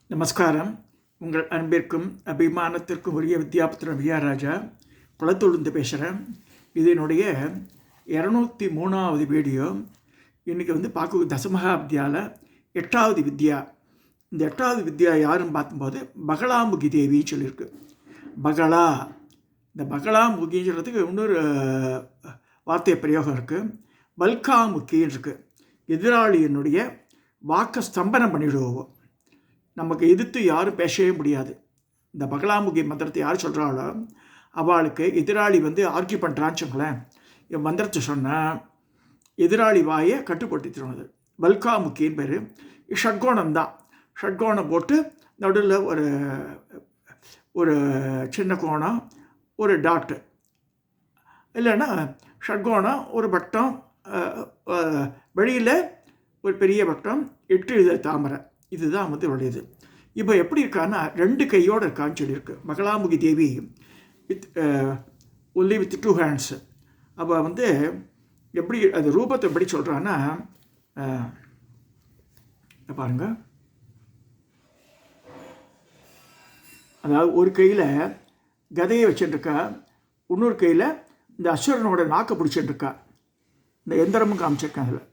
நமஸ்காரம். உங்கள் அன்பிற்கும் அபிமானத்திற்கும் உரிய வித்யாபுத்திரன் விஆராஜா குளத்தூர்ந்து பேசுகிறேன். இது என்னுடைய 203வது வீடியோ. இன்றைக்கி பார்க்க தசமகாப்தியால் 8வது வித்யா. இந்த 8வது வித்யா யாருன்னு பார்க்கும்போது பகலாமுகி தேவின்னு சொல்லியிருக்கு. பகலா, இந்த பகலாமுகின்னு சொல்கிறதுக்கு இன்னொரு வார்த்தை பிரயோகம் இருக்குது. பல்காமுகின்னு இருக்குது. எதிராளியினுடைய வாக்கை ஸ்தம்பனம் பண்ணிவிடுவோம். நமக்கு எதிர்த்து யாரும் பேசவே முடியாது. இந்த பகலாமுகி மந்திரத்தை யார் சொல்கிறாளோ அவளுக்கு எதிராளி ஆர்கியூ பண்ணுறான்னு சொல்லுங்களேன். என் மந்திரத்தை சொன்னால் எதிராளி வாயை கட்டுப்படுத்திடுறது. பல்காமுக்கின்னு பேர். ஷட்கோணம் தான். ஷட்கோணம் போட்டு நடுவில் ஒரு சின்ன கோணம், ஒரு டாட்டு, இல்லைன்னா ஷட்கோணம், ஒரு வட்டம், வெளியில் ஒரு பெரிய வட்டம், 8 இதழ் தாமரை. இதுதான் உடையது. இப்போ எப்படி இருக்கான்னா 2 கையோடு இருக்கான்னு சொல்லியிருக்கு. பகலாமுகி தேவி ஒன்லி வித் 2 ஹேண்ட்ஸு. அப்போ எப்படி அது ரூபத்தை எப்படி சொல்கிறான்னா பாருங்க. அதாவது ஒரு கையில் கதையை வச்சுட்டுருக்கா, இன்னொரு கையில் இந்த அசுரனோட நாக்கை பிடிச்சிட்டுருக்கா. இந்த எந்திரமும் காமிச்சிருக்கேன். அதில்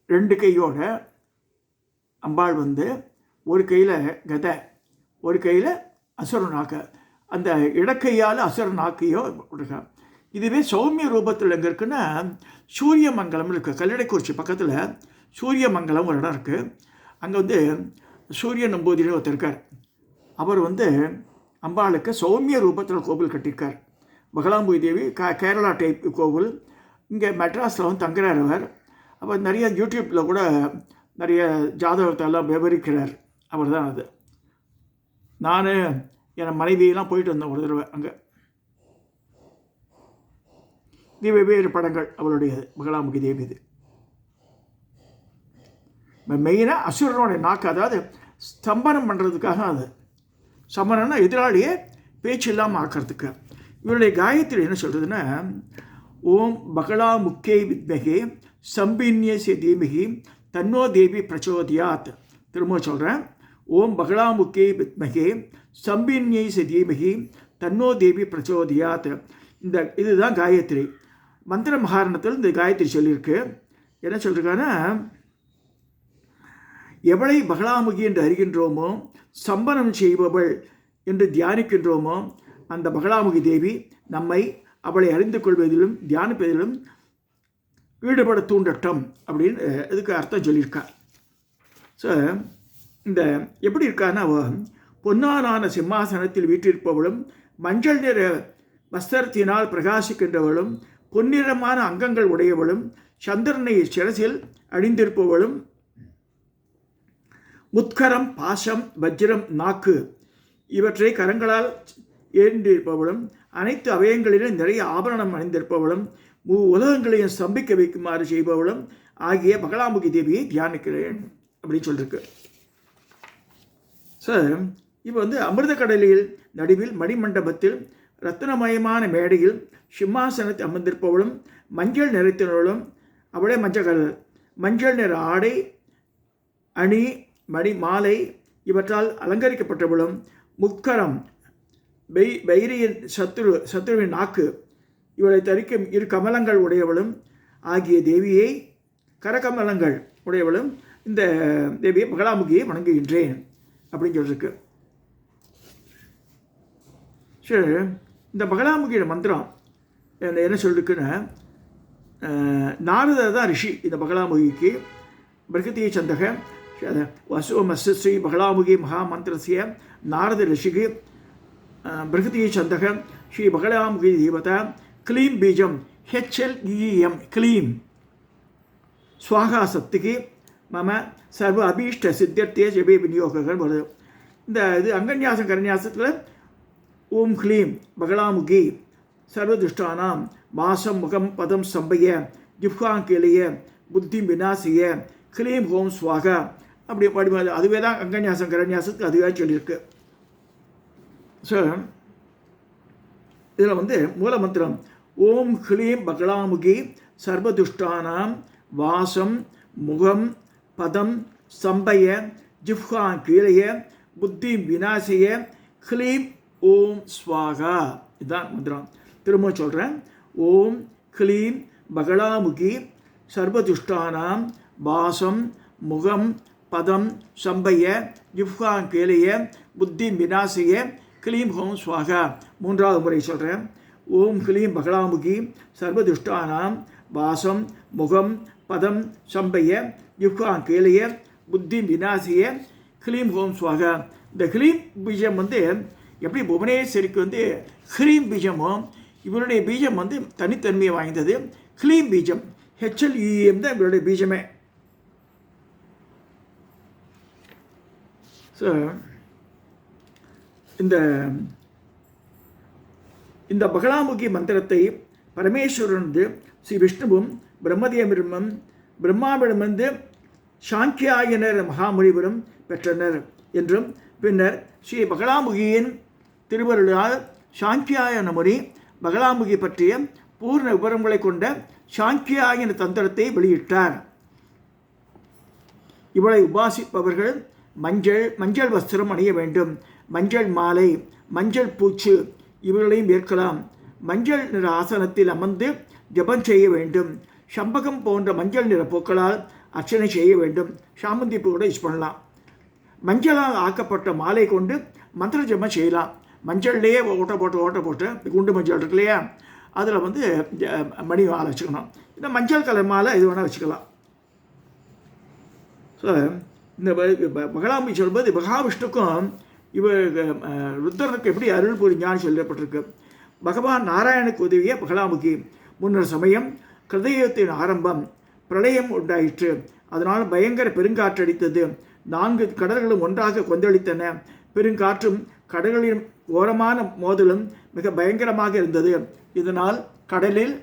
2 கையோட அம்பாள் ஒரு கையில் கதை, ஒரு கையில் அசுர நாக்க, அந்த இடக்கையால் அசுர நாக்கையோ இருக்கா. இதுவே சௌமிய ரூபத்தில் எங்கே இருக்குன்னா சூரிய மங்கலம் இருக்குது. கல்லடைக்குறிச்சி பக்கத்தில் சூரிய மங்கலம் ஒரு இடம் இருக்குது. அங்கே சூரிய நம்பூதிரின்னு ஒருத்தர் இருக்கார். அவர் அம்பாளுக்கு சௌமிய ரூபத்தில் கோவில் கட்டியிருக்கார். பகலாமுகி தேவி கேரளா டைப் கோவில். இங்கே மெட்ராஸில் தங்குறார் அவர். அப்போ நிறைய யூடியூப்பில் கூட நிறைய ஜாதகத்தெல்லாம் விவரிக்கிறார். அவர் தான் அது. நான் என் மனைவியெல்லாம் போயிட்டு வந்தேன் ஒரு தடவை. அங்கே இது வெவ்வேறு படங்கள் அவளுடையது. பகலாமுகி தேவி இது மெயினாக அசுரனுடைய நாக்கு, அதாவது ஸ்தம்பனம் பண்ணுறதுக்காக. அது சம்பனம்னா எதிராளியை பேச்சு இல்லாமல் ஆக்கிறதுக்கு. இவருடைய காயத்ரி என்ன சொல்கிறதுன்னா, ஓம் பகலாமுக்கே வித்மகே சம்பின்யஸ்ய தீமகி தன்னோ தேவி பிரச்சோதியாத். திரும்ப சொல்கிறேன். ஓம் பகலாமுக்கே வித்மகே சம்பின்யஸ்ய தீமகி தன்னோ தேவி பிரச்சோதியாத். இதுதான் காயத்ரி. மந்திர மகாரணத்தில் இந்த காயத்ரி சொல்லியிருக்கு. என்ன சொல்லியிருக்காங்கன்னா, எவளை பகலாமுகி என்று அறிகின்றோமோ, சம்பனம் செய்பவள் என்று தியானிக்கின்றோமோ, அந்த பகலாமுகி தேவி நம்மை அவளை அறிந்து கொள்வதிலும் தியானிப்பதிலும் ஈடுபட தூண்டட்டும் அப்படின்னு இதுக்கு அர்த்தம் சொல்லியிருக்கார். ஸோ இந்த எப்படி இருக்கான்னா, பொன்னாலான சிம்மாசனத்தில் வீற்றிருப்பவளும், மஞ்சள் நிற வஸ்திரத்தினால் பிரகாசிக்கின்றவளும், பொன்னிறமான அங்கங்கள் உடையவளும், சந்திரனை சிரசில் அணிந்திருப்பவளும், முத்கரம், பாசம், வஜ்ரம், நாக்கு இவற்றை கரங்களால் ஏந்திருப்பவளும், அனைத்து அவயங்களிலும் நிறைய ஆபரணம் அணிந்திருப்பவளும், உலகங்களையும் ஸ்தம்பிக்க வைக்குமாறு செய்பவளும் ஆகிய பகலாமுகி தேவியை தியானிக்கிறேன் அப்படின்னு சொல்லியிருக்கு. சார், இப்போ அமிர்த கடலில் நடுவில் மணிமண்டபத்தில் ரத்னமயமான மேடையில் சிம்மாசனத்தை அமர்ந்திருப்பவளும், மஞ்சள் நிறத்தினவளும், அவளே மஞ்சள் நிற ஆடை, அணி, மணி, மாலை இவற்றால் அலங்கரிக்கப்பட்டவளும், முத்கரம் பைரியின் சத்ருவின் நாக்கு இவளை தரிக்கும் 2 கமலங்கள் உடையவளும் ஆகிய தேவியை, கரகமலங்கள் உடையவளும் இந்த தேவியை பகலாமுகியை வணங்குகின்றேன் அப்படின்னு சொல்லியிருக்கு. சரி, இந்த பகலாமுகியோட மந்திரம் என்ன சொல்லிருக்குன்னா, நாரதர் தான் ரிஷி. இந்த பகலாமுகிக்கு பிரகதியை சந்தக வசுமஸ் ஸ்ரீ பகலாமுகி மகாமந்திரசிய நாரத ரிஷிக்கு பிரகதியை சந்தக ஸ்ரீ பகலாமுகி தேவதா க்ளீம் பீஜம் HLEM க்ளீம் ஸ்வாகா சக்திக்கு மம சர்வ அபீஷ்ட சித்தியர்த்தே ஜபே விநியோகங்கள் வருது. இது அங்கன்யாசம் கரன்யாசத்தில் ஓம் க்ளீம் பகலாமுகி சர்வதுஷ்டானாம் மாசம் முகம் பதம் சம்பைய ஜிப்காங்கிலிய புத்தி விநாசிய க்ளீம் ஹோம் ஸ்வாகா அப்படி பாடி. அதுவே தான் அங்கன்யாசம் கரன்யாசத்துக்கு அதுவே சொல்லியிருக்கு. ஸோ இதில் மூல மந்திரம் ஓம் க்ளீம் பகலாமுகி சர்வதுஷ்டானாம் வாசம் முகம் பதம் சம்பய ஜிஹ்வான் கீழய புத்தி விநாசய க்ளீம் ஓம் ஸ்வாகா. இதுதான் மந்திரம். திரும்ப சொல்கிறேன். ஓம் க்ளீம் பகலாமுகி சர்வதுஷ்டானாம் வாசம் முகம் பதம் சம்பய ஜிஹ்வான் கீழய புத்தி விநாசய க்ளீம் ஓம் ஸ்வாகா. மூன்றாவது முறை சொல்கிறேன். ஓம் க்ளீம் பகலாமுகி சர்வதுஷ்டானாம் வாசம் முகம் பதம் சம்பய ஜிஹ்வான் கீழய புத்தி விநாசிய க்ளீம் ஹோம் ஸ்வாகா. இந்த க்ளீம் பீஜம் எப்படி புவனேஸ்வரிக்கு க்ரீம் பீஜமும் இவருடைய பீஜம் தனித்தன்மையை வாய்ந்தது. க்ளீம் பீஜம் HLEM தான் இவருடைய பீஜமே. ஸோ இந்த பகலாமுகி மந்திரத்தை பரமேஸ்வரன் ஸ்ரீ விஷ்ணுவும் பிரம்மதேவரும் பிரம்மாவிடமிருந்து சாங்கியாயனர் மகாமுனிவரும் பெற்றனர் என்றும் பின்னர் ஸ்ரீ பகலாமுகியின் திருவருளால் சாங்கியாயன முனி பகலாமுகி பற்றிய பூர்ண விவரங்களை கொண்ட சாங்கியாயன தந்திரத்தை வெளியிட்டார். இவளை உபாசிப்பவர்கள் மஞ்சள் வஸ்திரம் அணிய வேண்டும், மஞ்சள் மாலை, மஞ்சள் பூச்சு இவர்களையும் ஏற்கலாம். மஞ்சள் நிற ஆசனத்தில் அமர்ந்து ஜபம் செய்ய வேண்டும். சம்பகம் போன்ற மஞ்சள் நிற பூக்களால் அர்ச்சனை செய்ய வேண்டும். சாமந்தி பூ கூட யூஸ் பண்ணலாம். மஞ்சளால் ஆக்கப்பட்ட மாலை கொண்டு மந்திர ஜபம் செய்யலாம். மஞ்சள்லேயே ஓட்ட போட்டு குண்டு மஞ்சள் இருக்கு இல்லையா, அதில் மணி மாலை வச்சுக்கணும். இந்த மஞ்சள் கலர் மாலை இது வேணால் வச்சுக்கலாம். ஸோ இந்த பகலாம்பி சொல்வது மகாவிஷ்ணுக்கும் ருத்ரனுக்கு எப்படி அருள் புரிஞ்சான்னு சொல்லப்பட்டிருக்கு. பகவான் நாராயணுக்கு உதவிய பகலாமுகி. முன்னர் சமயம் கிருதயுகத்தின் ஆரம்பம், பிரளயம் உண்டாயிற்று. அதனால் பயங்கர பெருங்காற்றடித்தது. 4 கடல்களும் ஒன்றாக கொந்தளித்தன. பெருங்காற்றும் கடல்களின் ஓரமான மோதலும் மிக பயங்கரமாக இருந்தது. இதனால் கடலில்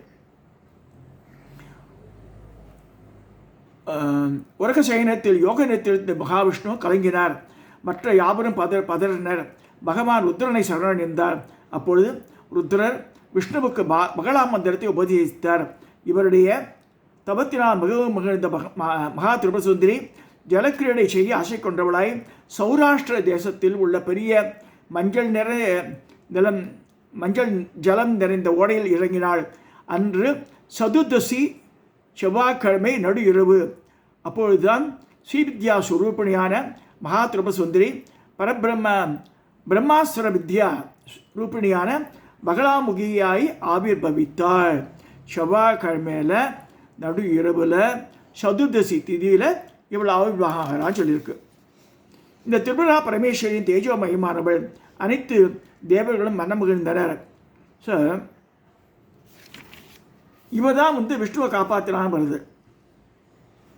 உரக சயனத்தில் யோக நிறுத்திருந்த மகாவிஷ்ணு கலங்கினார். மற்ற யாவரும் பதறினர். பகவான் ருத்ரனை சரணடைந்தார். அப்பொழுது ருத்ரர் விஷ்ணுவுக்கு பகலா மந்திரத்தை உபதேசித்தார். இவருடைய தபத்தினால் மிகவும் மகிழ்ந்த மகா திரிபுரசுந்தரி ஜலக்கிரீடை செய்ய ஆசை கொண்டவளாய் சௌராஷ்டிர தேசத்தில் உள்ள பெரிய மஞ்சள் ஜலம் நிறைந்த ஓடையில் இறங்கினாள். அன்று சதுர்தசி செவ்வாய்க்கிழமை நடு இரவு. அப்பொழுதுதான் ஸ்ரீவித்யா சுரூபிணியான மகா திரிபுரசுந்தரி பிரம்மாஸ்திர வித்யா ரூபிணியான பகலாமுகியாய் ஆவிர்பவித்தாள். செவ்வாய்க்கிழமையில் நடு இரவில் சதுர்தசி திதியில் இவள் ஆவிர்வாகரான்னு சொல்லியிருக்கு. இந்த திரிபுரா பரமேஸ்வரியின் தேஜோமயமானவள். அனைத்து தேவர்களும் மனமகிழ்ந்தனர். ஸோ இவ தான் விஷ்ணுவை காப்பாற்றினான்னு வருது.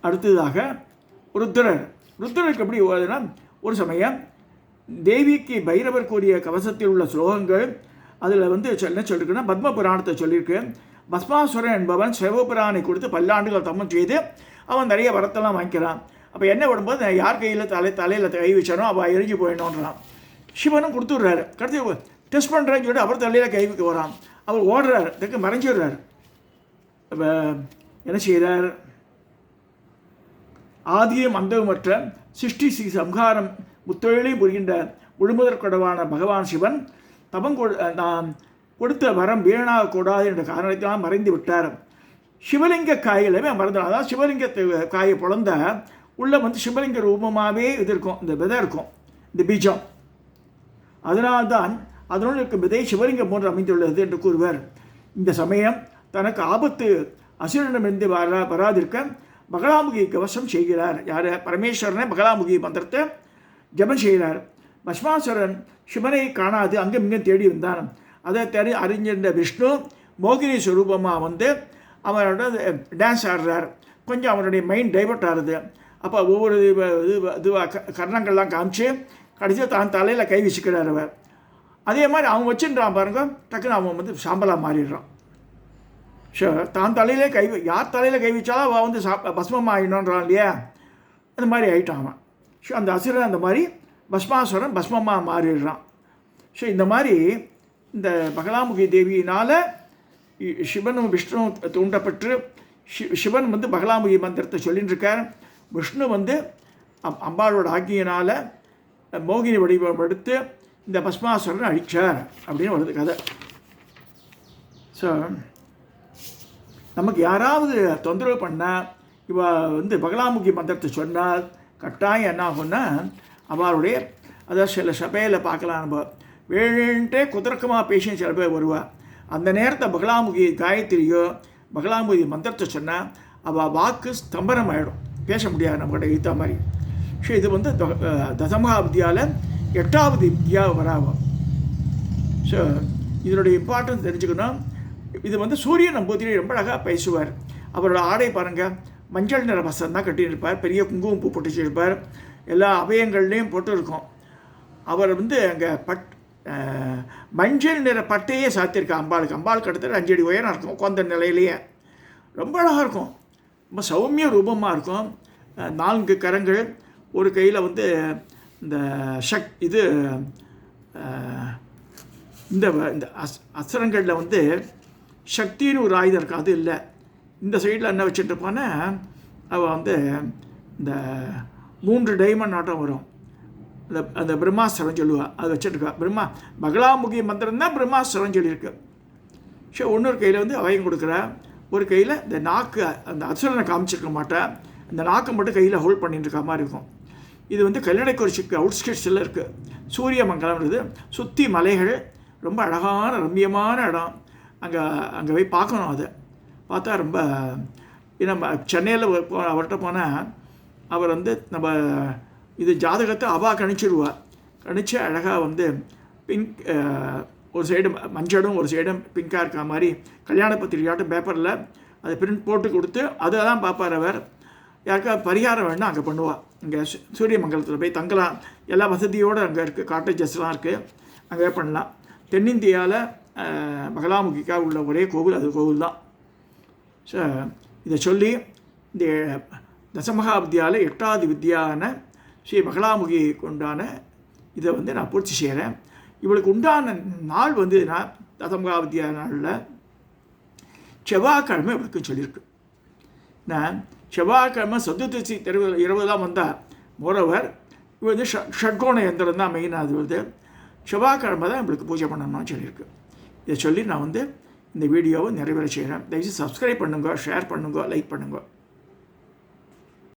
அடுத்ததாக ருத்ரருக்கு எப்படி வருதுன்னா, ஒரு சமயம் தேவிக்கு பைரவர் கூறிய கவசத்தில் உள்ள ஸ்லோகங்கள் அதில் என்ன சொல்லியிருக்குன்னா, பத்ம புராணத்தை சொல்லியிருக்கு. பஸ்மாசுரன் என்பவன் சிவபுராணை கொடுத்து பல்லாண்டுகள் தம்மம் செய்து அவன் நிறைய வரத்தெல்லாம் வாங்கிக்கிறான். அப்போ என்ன விடும்போது யார் கையில் தலையில் கை வச்சானோ அவள் எரிஞ்சு போயிடணுன்றான். சிவனும் கொடுத்துட்றாரு. கடைசி டெஸ்ட் பண்ணுறேன்னு சொல்லிட்டு அவர் தலையில் கை வைக்க வரான். அவர் ஓடுறார், இதுக்கு மறைஞ்சிடுறார். இப்போ என்ன செய்கிறார்? ஆதியம் அந்தமற்ற சிருஷ்டி சம்ஹாரம் முத்தொழிலையும் புரிகின்ற முழுமுதற்கொடவான பகவான் சிவன் கொடுத்த வரம் வீணாகக்கூடாது என்ற காரணத்தினால் மறைந்து விட்டார். சிவலிங்க காயிலுமே மறந்தார். அதாவது சிவலிங்க காயை பிறந்த உள்ள சிவலிங்க ரூபமாகவே இது இருக்கும், இந்த விதை இருக்கும், இந்த பீஜம். அதனால்தான் அதனுள் இருக்கும் விதை சிவலிங்கம் போன்று அமைந்துள்ளது என்று கூறுவர். இந்த சமயம் தனக்கு ஆபத்து அசுரனிடமிருந்து வராதிருக்க பகலாமுகி கவசம் செய்கிறார். யார்? பரமேஸ்வரனை பகலாமுகி மந்திரத்தை ஜபம் செய்கிறார். பஸ்மாசுரன் சிவனை காணாது அங்கும் இங்கும் தேடி வந்தான். அதை அறிஞ்சிருந்த விஷ்ணு மோகினி ஸ்வரூபமாக அவரோட டான்ஸ் ஆடுறார். கொஞ்சம் அவருடைய மைண்ட் டைவர்ட் ஆகுது. அப்போ ஒவ்வொரு கர்ணங்கள்லாம் காமிச்சு கடைசியாக தான் தலையில் கை வச்சுக்கிறார் அவர். அதே மாதிரி அவன் வச்சுன்றான் பாருங்க, டக்குன்னு அவன் சாம்பலாக மாறிடுறான். ஸோ தான் தலையிலே யார் தலையில் கை வச்சாலும் அவன் பஸ்மமாக ஆகிடணுன்றான் இல்லையா, அந்த மாதிரி ஆகிட்டான் அவன். ஸோ அந்த அசுரன் அந்த மாதிரி பஸ்மாசுரன் பஸ்மமாக மாறிடுறான். ஸோ இந்த மாதிரி இந்த பகலாமுகி தேவியினால் சிவனும் விஷ்ணுவும் தூண்டப்பட்டு சிவன் பகலாமுகி மந்திரத்தை சொல்லின்னு இருக்கார். விஷ்ணு அம்பாளோட ஆக்கியினால் மோகினி வடிவம் எடுத்து இந்த பஸ்மாசுரனை அழிச்சார் அப்படின்னு வருது கதை. ஸோ நமக்கு யாராவது தொந்தரவு பண்ணால் இவ பகலாமுகி மந்திரத்தை சொன்னால் கட்டாயம் என்ன ஆகும்னா அவளுடைய அதாவது சில சபையில் பார்க்கலாம், நம்ம வேணுன்ட்டே குதர்க்கமாக பேசி சில பேர் வருவாள். அந்த நேரத்தை பகலாமுகி காயத்ரியோ பகலாமுகி மந்திரத்தை சொன்னால் அவள் வாக்கு ஸ்தம்பனம் ஆகிடும், பேச முடியாது நம்மகிட்ட ஈத்தா மாதிரி. ஸோ இது தசமகா வித்யாவில் 8வது வித்யா வராகும். ஸோ இதனுடைய இம்பார்ட்டன்ஸ் தெரிஞ்சுக்கணும். இது சூரியன் நம்பூதிரி ரொம்ப அழகாக பேசுவார். அவரோட ஆடை பாருங்கள், மஞ்சள் நிற வசம் தான் கட்டியிருப்பார், பெரிய குங்குமம் பூ போட்டு வச்சுருப்பார், எல்லா அபயங்கள்லேயும் போட்டு இருக்கும். அவர் அங்கே மஞ்சள் நிற பட்டையே சாத்தியிருக்கா அம்பாளுக்கு. அம்பாளுக்கு அடுத்தது 5 அடி உயரம் இருக்கும், உட்காந்த நிலையிலேயே ரொம்ப அழகாக இருக்கும், ரொம்ப சௌமிய ரூபமாக இருக்கும். 4 கரங்கள், ஒரு கையில் இந்த இந்த அசுரங்களில் சக்தின்னு ஒரு ஆயுதம் இருக்கும், அது இல்லை. இந்த சைடில் என்ன வச்சுட்டுருப்பான்னா அவள் இந்த 3 டைமண்ட் ஆட்டம் வரும், அந்த பிரம்மாஸ்திரம் சொல்லுவாள், அது வச்சுட்டுருக்கா. பகலாமுகி மந்திரம் தான் பிரம்மாஸ்திரம் சொல்லியிருக்கு. ஸோ இன்னொரு கையில் அவையும் கொடுக்குறா, ஒரு கையில் இந்த நாக்கு, அந்த அசுரனை காமிச்சிருக்க மாட்டேன், இந்த நாக்கை மட்டும் கையில் ஹோல்ட் பண்ணிட்டு இருக்க மாதிரி இருக்கும். இது கல்லடைக்குறிச்சிக்கு அவுட்ஸ்கட்ஸில் இருக்குது. சூரியமங்கலம்ன்றது சுற்றி மலைகள், ரொம்ப அழகான ரம்மியமான இடம். அங்கே போய் பார்க்கணும். அதை பார்த்தா ரொம்ப நம்ம சென்னையில் அவர்கிட்ட போனால் அவர் நம்ம இது ஜாதகத்தை அவள் கணிச்சிடுவாள். கணிச்சு அழகாக பிங்க் ஒரு சைடு மஞ்சளும் ஒரு சைடும் பிங்காக இருக்க மாதிரி கல்யாண பத்திரிகையாட்டும் பேப்பரில் அதை பிரிண்ட் போட்டு கொடுத்து அதை தான் பார்ப்பார் அவர். யாருக்காவது பரிகாரம் வேணும்னா அங்கே பண்ணுவாள். இங்கே சூரியமங்கலத்தில் போய் தங்கலாம், எல்லா வசதியோடு அங்கே இருக்குது, காட்டேஜஸ்லாம் இருக்குது, அங்கே பண்ணலாம். தென்னிந்தியாவில் பகலாமுகிக்காக உள்ள ஒரே கோவில் அது கோவில் தான். ஸோ இதை சொல்லி இந்த தசமகா வித்யாவில் 8வது வித்யான ஸ்ரீ பகலாமுகிக்கு உண்டான இதை நான் பூர்த்தி செய்கிறேன். இவளுக்கு உண்டான நாள் நான் தசமகா வித்யா நாளில் செவ்வாய்க்கிழமை இவளுக்கு சொல்லியிருக்கு. நான் செவ்வாய்க்கிழமை சதுர்த்தி இரவு தான் வந்தால் மோரோவர் இவ ஷட்கோண யந்திரம் தான் மெயினாக அது செவ்வாய்க்கிழமை தான் இவளுக்கு பூஜை பண்ணணும்னு சொல்லியிருக்கு. இதை சொல்லி நான் இந்த வீடியோவை நிறைவேற செய்கிறேன். தயவுசெய்து சப்ஸ்கிரைப் பண்ணுங்க, ஷேர் பண்ணுங்க, லைக் பண்ணுங்க.